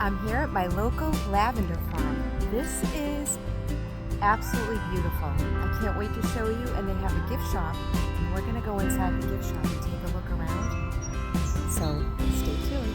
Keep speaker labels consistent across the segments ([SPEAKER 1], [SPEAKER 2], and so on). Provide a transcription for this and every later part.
[SPEAKER 1] I'm here at my local lavender farm. This is absolutely beautiful. I can't wait to show you, and they have a gift shop. And we're gonna go inside the gift shop and take a look around. So stay tuned.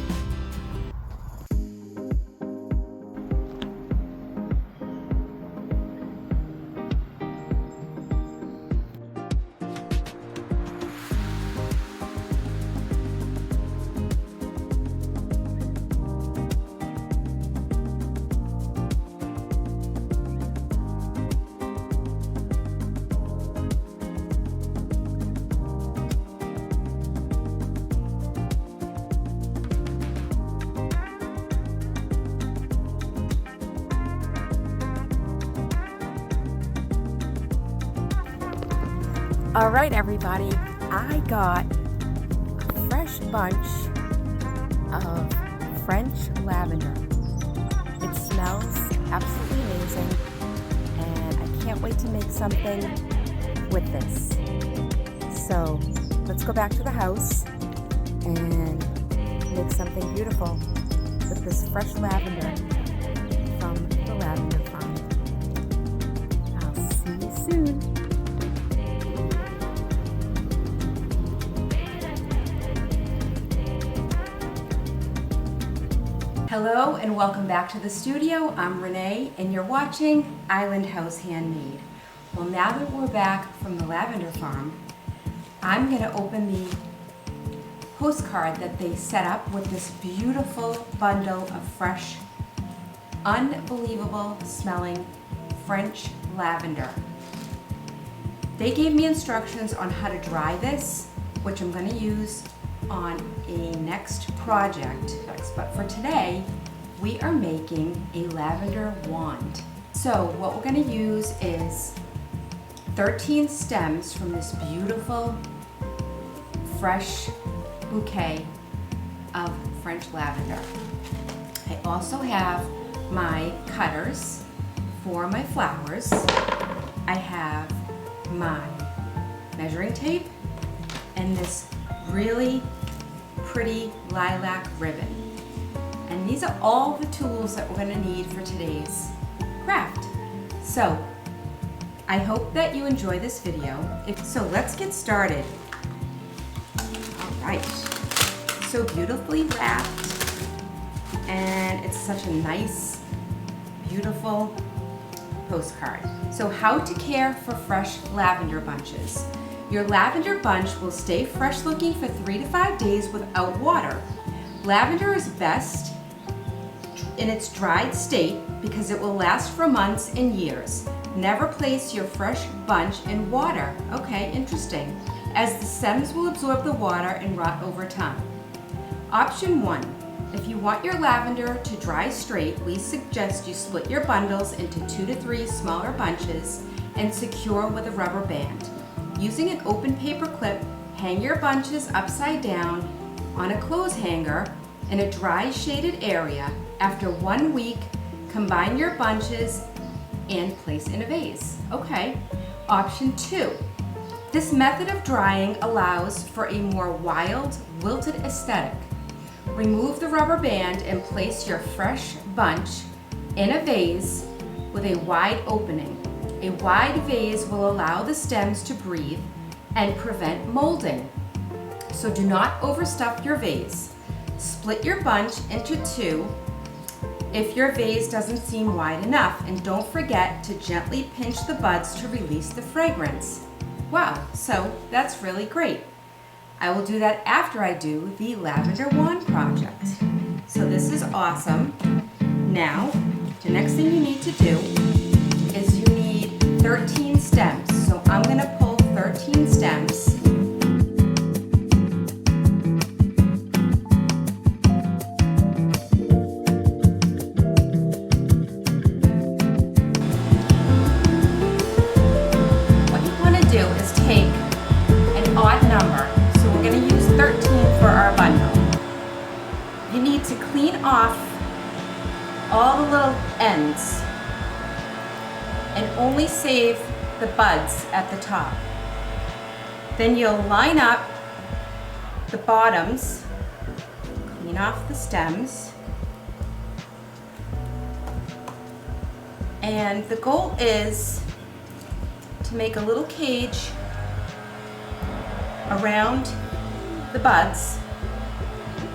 [SPEAKER 1] All right, everybody, I got a fresh bunch of French lavender. It smells absolutely amazing, and I can't wait to make something with this. So let's go back to the house and make something beautiful with this fresh lavender from the lavender farm. I'll see you soon. Hello and welcome back to the studio. I'm Renee and you're watching Island House Handmade. Well, now that we're back from the lavender farm, I'm going to open the postcard that they set up with this beautiful bundle of fresh, unbelievable smelling French lavender. They gave me instructions on how to dry this, which I'm going to use on a next project. But for today, we are making a lavender wand. So what we're going to use is 13 stems from this beautiful, fresh bouquet of French lavender. I also have my cutters for my flowers. I have my measuring tape and this really pretty lilac ribbon. And these are all the tools that we're going to need for today's craft. So I hope that you enjoy this video. So let's get started. All right, so beautifully wrapped, and it's such a nice, beautiful postcard. So how to care for fresh lavender bunches. Your lavender bunch will stay fresh looking for 3 to 5 days without water. Lavender is best in its dried state because it will last for months and years. Never place your fresh bunch in water. Okay, interesting. As the stems will absorb the water and rot over time. Option 1. If you want your lavender to dry straight, we suggest you split your bundles into 2 to 3 smaller bunches and secure with a rubber band. Using an open paper clip, hang your bunches upside down on a clothes hanger in a dry shaded area. After 1 week, combine your bunches and place in a vase. Okay. Option 2. This method of drying allows for a more wild, wilted aesthetic. Remove the rubber band and place your fresh bunch in a vase with a wide opening. A wide vase will allow the stems to breathe and prevent molding. So do not overstuff your vase. Split your bunch into 2 if your vase doesn't seem wide enough, and don't forget to gently pinch the buds to release the fragrance. Wow, so that's really great. I will do that after I do the lavender wand project. So this is awesome. Now, the next thing you need to do is you need 13 stems. So I'm going to pull 13 stems. What you want to do is take an odd number. So we're going to use 13 for our bundle. You need to clean off all the little ends and only save the buds at the top. Then you'll line up the bottoms, clean off the stems, And the goal is to make a little cage around the buds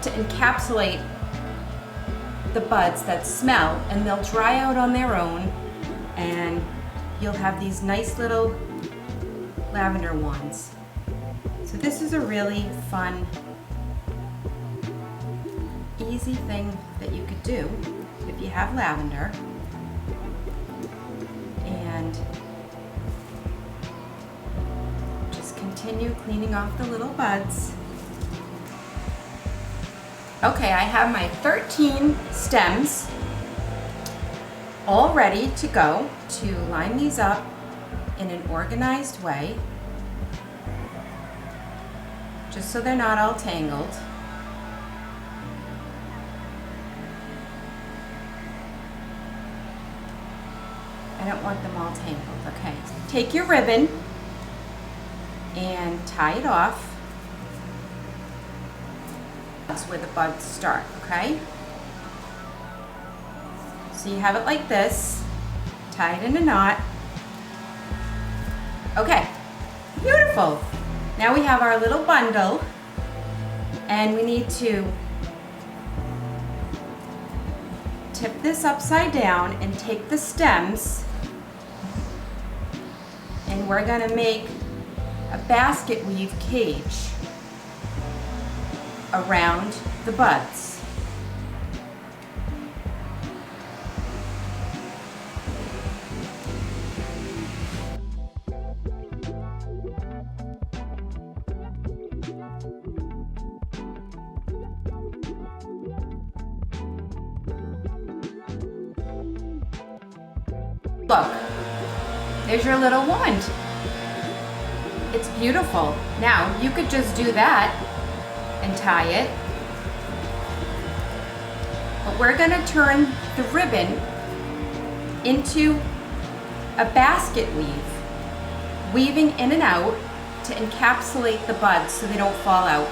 [SPEAKER 1] to encapsulate the buds that smell, and they'll dry out on their own, and you'll have these nice little lavender wands. So this is a really fun, easy thing that you could do if you have lavender. And just continue cleaning off the little buds. Okay, I have my 13 stems all ready to go to line these up in an organized way, just so they're not all tangled. I don't want them all tangled. Okay, take your ribbon and tie it off. That's where the buds start, okay? So you have it like this, tie it in a knot. Okay, beautiful. Now we have our little bundle, and we need to tip this upside down and take the stems, and we're gonna make a basket weave cage around the buds. Look, there's your little wand. It's beautiful. Now, you could just do that and tie it, but we're gonna turn the ribbon into a basket weave, weaving in and out to encapsulate the buds so they don't fall out.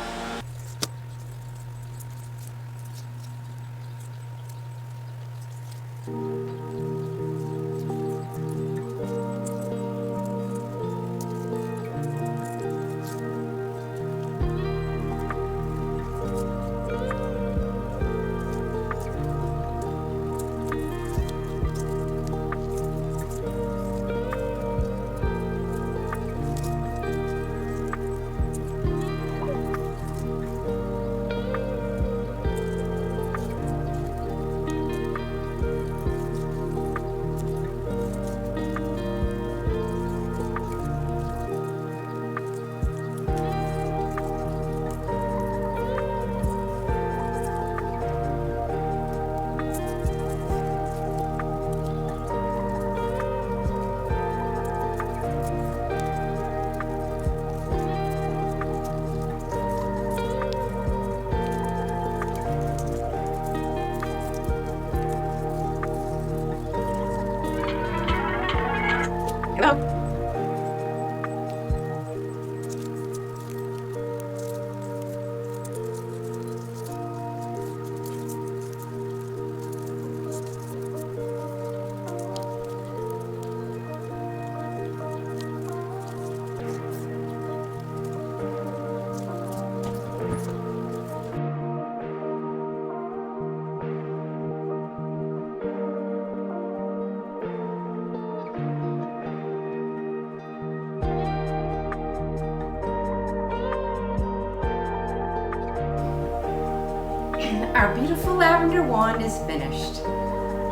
[SPEAKER 1] Our beautiful lavender wand is finished.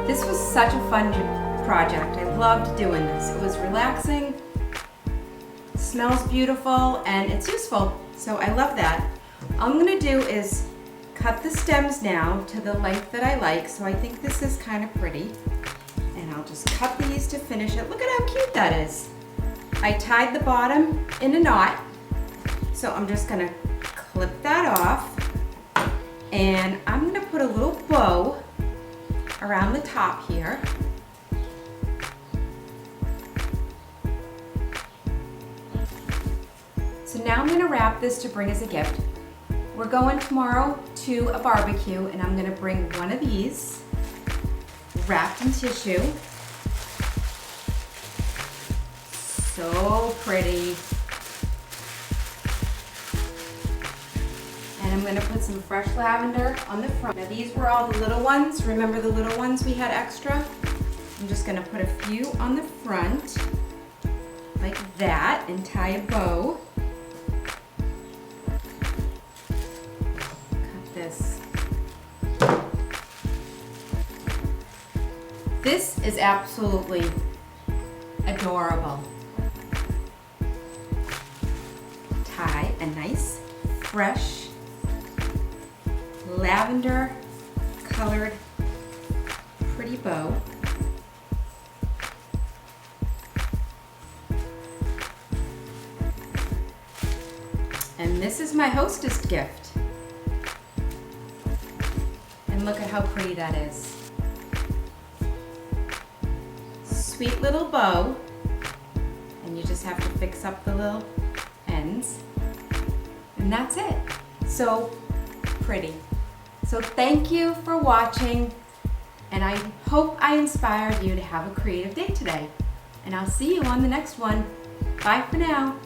[SPEAKER 1] This was such a fun project. I loved doing this. It was relaxing, smells beautiful, and it's useful. So I love that. All I'm gonna do is cut the stems now to the length that I like. So I think this is kind of pretty. And I'll just cut these to finish it. Look at how cute that is. I tied the bottom in a knot. So I'm just gonna clip that off. And I'm gonna put a little bow around the top here. So now I'm gonna wrap this to bring as a gift. We're going tomorrow to a barbecue, and I'm gonna bring one of these wrapped in tissue. so pretty. And I'm gonna put some fresh lavender on the front. Now these were all the little ones. Remember the little ones we had extra? I'm just gonna put a few on the front, like that, and tie a bow. Cut this. This is absolutely adorable. Tie a nice, fresh, lavender colored pretty bow. And this is my hostess gift. And look at how pretty that is. Sweet little bow. And you just have to fix up the little ends. And that's it. So pretty. So thank you for watching. And I hope I inspired you to have a creative day today. And I'll see you on the next one. Bye for now.